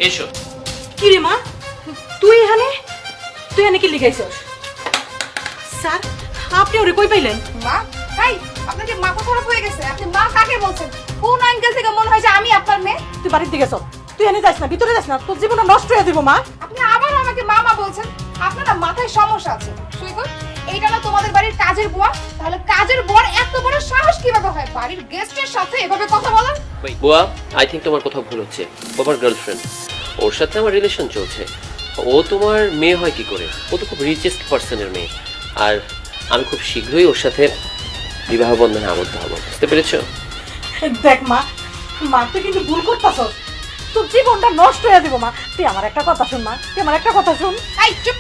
এসো। কি রে মা, তুই এখানে কি লিখাইছস? স্যার, আপনি ওরে কই পাইলেন? মা, হাই, আপনার কি মাথা খারাপ হয়ে গেছে? আপনি মা কাকে বলছেন? কোন অ্যাঙ্গেল থেকে মনে হয় যে আমি আপনার মেয়ে? তুই বাড়ির দিকে চল, তুই এনে যাস না, ভিতরে যাস না, তোর জীবনটা নষ্ট হয়ে দিব মা। আপনি আবার আমাকে মামা বলছেন? আপনার না মাথায় সমস্যা আছে। সৈকত, এইটা না তোমাদের বাড়ির কাজের বুয়া? তাহলে কাজের বুয়ার এত বড় সাহস কিভাবে হয় বাড়ির গেস্টের সাথে এভাবে কথা বলার? বুয়া, আই থিংক তোমার কোথাও ভুল হচ্ছে। তোমার গার্লফ্রেন্ড, ওর সাথে আমার রিলেশন চলছে। ও তোমার মেয়ে হয় কি করে? ও তো খুব রিচেস্ট পার্সনের মেয়ে। আর আমি খুব শীঘ্রই ওর সাথে বিবাহ বন্ধনে আবদ্ধ হব, বুঝতে পেরেছো? দেখ মা, তুই কিন্তু ভুল করতাছস, তোর জীবনটা নষ্ট হয়ে দিব মা। তুই আমার একটা কথা শুন মা, তুই আমার একটা কথা শুন। এই চুপ!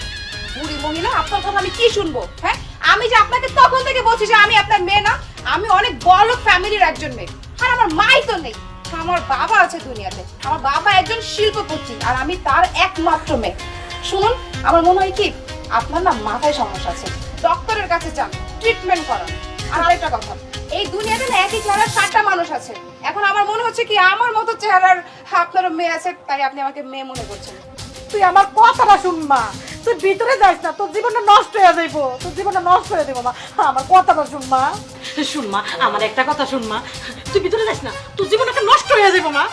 বুড়ি মহিলা, আপনার কথা আমি কি শুনবো? হ্যাঁ, আমি যে আপনাকে তখন থেকে বলছি যে আমি আপনার মেয়ে না। আমি অনেক বড় ফ্যামিলির একজন মেয়ে, আর আমার মাই তো নেই। আমার বাবা আছে দুনিয়াতে, আমার বাবা একজন শিল্পপতি, আর আমি তার একমাত্র মেয়ে। শুনুন, আমার মনে হয় কি আপনার না মাথায় সমস্যা আছে, ডক্টরের কাছে যান, ট্রিটমেন্ট করান। আর আরেকটা কথা, এই দুনিয়াতে না একই চেহারার 7টা মানুষ আছে। এখন আমার মনে হচ্ছে কি আমার মতো চেহারার আপনারও মেয়ে আছে, তাই আপনি আমাকে মেয়ে মনে করছেন। তুই আমার কথাটা শুন মা, তুই ভিতরে যাস না, তোর জীবনটা নষ্ট হয়ে যাইব, তোর জীবনটা নষ্ট হয়ে দেবো মা। আমার কথাটা শুন মা, শুন মা, আমার একটা কথা শুন মা, তুই ভিতরে যাস না, তোর জীবনটা নষ্ট হয়ে যাইব মা।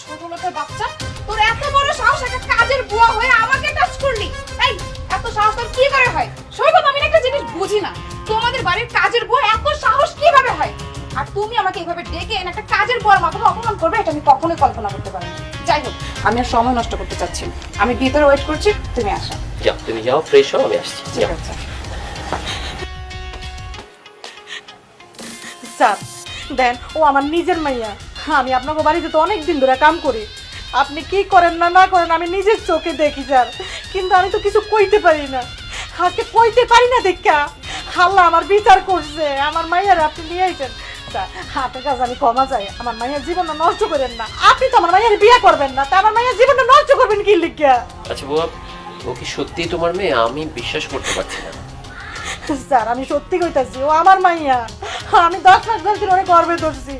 ছোট লোকের বাচ্চা, তোর এত বড় সাহস একটা কাজের বুয়া হয়ে আমাকে টাচ করলি? এই, এত সাহস তোর কি করে হয়? সৈকত, আমি একটা জিনিস বুঝি না, তোমাদের বাড়ির কাজের বুয়া এত সাহস কিভাবে হয়? আর তুমি আমাকে এইভাবে ডেকে এনে একটা কাজের বুয়ার মাথায় অপমান করবে, এটা আমি কখনোই কল্পনা করতে পারি না। যাই হোক, আমি আর সময় নষ্ট করতে চাচ্ছি না, আমি ভিতরে ওয়েট করছি, তুমি আসো। যাও, তুমি যাও, ফ্রেশ হও, আমি আসছি। ঠিক যাও। আছে। স্যার দেন, ও আমার নিজের মাইয়া, আমি আপনাকে বাড়িতে তো অনেক দিন ধরে কাম করি, আপনি কি করেন না না করেন আমি নিজের চোখে দেখি স্যার, কিন্তু আমি তো কিছু কইতে পারি না, আজকে কইতে পারি না দেখা আল্লাহ আমার বিচার করছে, আমার মাইয়ার আপনি নিয়ে আইছেন। স্যার, আপনার কাছে আমি ক্ষমা চাই, আমার মাইয়ার জীবনটা নষ্ট করেন না, আপনি তো আমার মাইয়ার বিয়ে করবেন না, তা আমার মাইয়ার জীবনটা নষ্ট করবেন কি লিখিয়া? আচ্ছা বুয়া, ও কি সত্যি তোমার মেয়ে? আমি বিশ্বাস করতে পারছি না। স্যার, আমি সত্যি কইতাছি, ও আমার মাইয়া, আমি 10 মাস ধরে অনেক গর্বে ধরছি।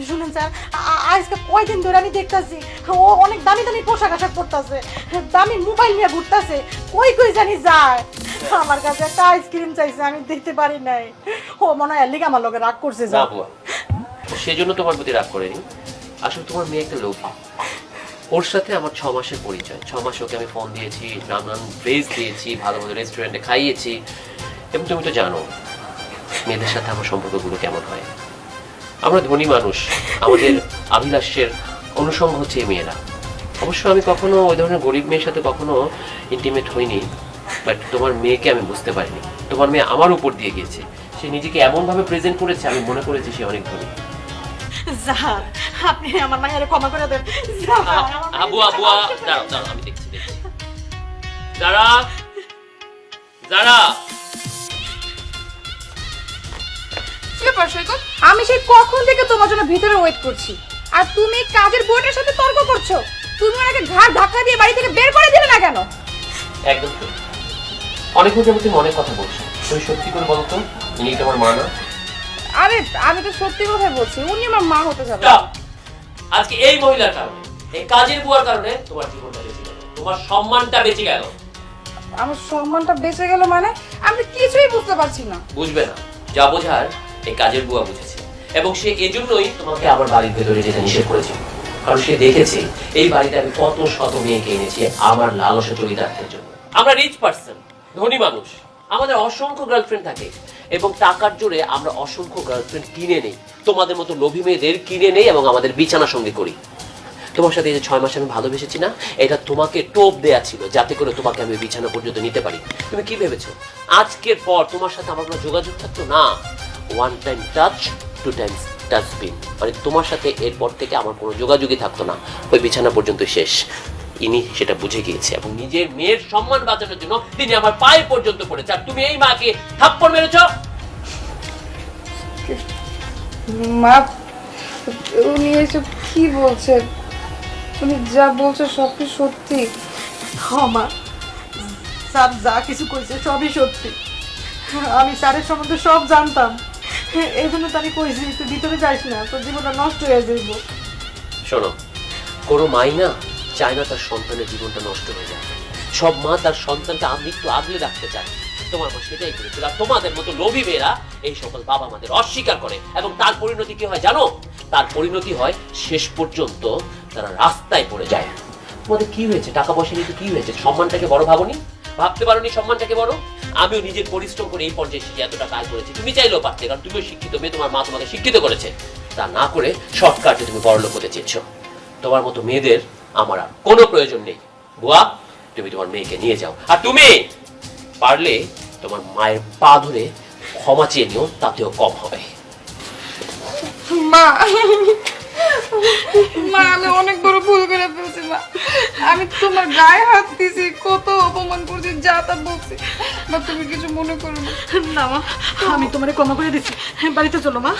শুনেন স্যার, আজকে কয়দিন ধরে আমি দেখতাছি ও অনেক দামি দামি পোশাক আশাক পরতাছে, দামি মোবাইল নিয়ে ঘুরতাছে, কই কই জানি যায়। আমার কাছে একটা আইসক্রিম চাইছে, আমি দিতে পারি নাই, ও মনে হয় লিগে আমার লগে রাগ করছে। না বুয়া, সেজন্য তোমার প্রতি রাগ করেনি। আসলে তোমার মেয়ে একটা লোক। ওর সাথে আমার 6 মাসের পরিচয়। 6 মাস ওকে আমি ফোন দিয়েছি, নানান ড্রেস দিয়েছি, ভালো ভালো রেস্টুরেন্টে খাইয়েছি, এবং তুমি তো জানো মেয়েদের সাথে আমার সম্পর্কগুলো কেমন হয়। আমরা ধনী মানুষ, আমাদের অভিলাষের অনুষঙ্গ হচ্ছে এই মেয়েরা। অবশ্য আমি কখনো ওই ধরনের গরিব মেয়ের সাথে কখনো ইন্টিমেট হইনি, বাট তোমার মেয়েকে আমি বুঝতে পারিনি। তোমার মেয়ে আমার উপর দিয়ে গিয়েছে, সে নিজেকে এমনভাবে প্রেজেন্ট করেছে, আমি মনে করেছি সে অনেক ধনী। স্যার, আপনি আমার মায়ের ক্ষমা করে দেন। বুয়া, দাঁড়াও দাঁড়াও, আমি দেখছি। যারা কি ব্যাপার সৈকত? আমি সেই কখন থেকে তোমার জন্য ভিতরে ওয়েট করছি, আর তুমি কাজের বুয়াটার সাথে তর্ক করছো। তুমি ওনাকে ঘাড় ধাক্কা দিয়ে বাড়ি থেকে বের করে দিলে না কেন? একদম ঠিক। অনেকক্ষণ যাবত তুমি অনেক কথা বলছো, তুমি সত্যি করে বলো তো, ইনি তোমার মা না? আরে আমি তো সত্যি কথাই বলছি, উনি আমার মা হতে যাবে। আজকে এই মহিলার কারণে, এই কাজের বুয়ার কারণে তোমার জীবনটা বেঁচে গেল, তোমার সম্মানটা বেঁচে গেল। আমার সম্মানটা বেঁচে গেল মানে? আমি কিছুই বুঝতে পারছি না। বুঝবে না, যা বোঝার এই কাজের বুয়া বুঝেছে, এবং সে এজন্যই তোমাকে আবার বাড়ির ভেতরে যেতে নিষেধ করেছে। কারণ সে দেখেছে এই বাড়িতে আমি কত শত মেয়েকে এনেছি আমার লালসা চরিতার্থের জন্য। আমরা রিচ পার্সন, ধনী মানুষ, আমাদের অসংখ্য গার্লফ্রেন্ড থাকে, এবং টাকার জোরে আমরা অসংখ্য গার্লফ্রেন্ড কিনে নেই। তোমাদের মতো লোভী মেয়েদের কিনে নেই এবং আমাদের বিছানা সঙ্গে করি। তোমার সাথে এই যে 6 মাস আমি ভালোবেসেছি না, এটা তোমাকে টোপ দেয়া ছিল, যাতে করে তোমাকে আমি বিছানা পর্যন্ত নিতে পারি। তুমি কি ভেবেছো আজকের পর তোমার সাথে আমার কোনো যোগাযোগ থাকতো না? 1 টাইম টাচ, 2 টাইমস ডাস্টবিন, মানে তোমার সাথে এরপর থেকে আমার কোনো যোগাযোগই থাকতো না, ওই বিছানা পর্যন্ত শেষ। ইনি সেটা বুঝে গিয়েছে, এবং নিজের মেয়ের সম্মান বাঁচানোর জন্য তিনি আমার পায়ে পর্যন্ত পড়েছে। আর তুমি এই মাকে থাপ্পড় মেরেছো। মা, উনি এসব কি বলছে? তুমি যা বলছো সব কি সত্যি? হ্যাঁ মা, স্যার যা কিছু কইছে সবই সত্যি, আমি স্যারের সম্বন্ধে সব জানতাম, এই জন্য তো আমি কইছি তুই ভিতরে যাইস না, তোর জীবনটা নষ্ট হয়ে যাইব। শোনো, কোনো মাই না চায় না তার সন্তানের জীবনটা নষ্ট হয়ে যায়। সব মা তার সন্তানকে মৃত্যু আগলে রাখতে চায়। তোমার মা সেটাই করেছিল। আর তোমাদের মতো লোভী মেয়েরা এই সকল বাবা মাদের অস্বীকার করে, এবং তার পরিণতি কি হয় জানো? তার পরিণতি হয় শেষ পর্যন্ত তারা রাস্তায় পড়ে যায়। তোমাদের কি হয়েছে? টাকা পয়সা নিয়ে কি হয়েছে? সম্মানটাকে বড় ভাবনি? ভাবতে পারোনি সম্মানটাকে বড়? আমিও নিজের পরিশ্রম করে এই পর্যায়ে এসে এত টাকা আয় করেছি। তুমি চাইলেও পারতে, কারণ তুমিও শিক্ষিত মেয়ে, তোমার মা তোমাকে শিক্ষিত করেছে। তা না করে শর্টকাটে তুমি বড়লোক হতে চেয়েছো। তোমার মতো মেয়েদের আমার আর কোনো প্রয়োজন নেই। বুয়া, তুমি তোমার মেয়েকে নিয়ে যাও। আর তুমি পারলে তোমার মায়ের পা ধরে ক্ষমা চেয়ে নিও, তাতেও কম হবে। মা মা আমি অনেক বড় ভুল করে ফেলছি মা। আমি তোমার গায়ে হাত দিয়েছি, কত অপমান করছি, যা তা বলছি। মা তুমি কিছু মনে করো না। না মা, আমি তোমারে ক্ষমা করে দিচ্ছি। বাড়িতে চলো মা।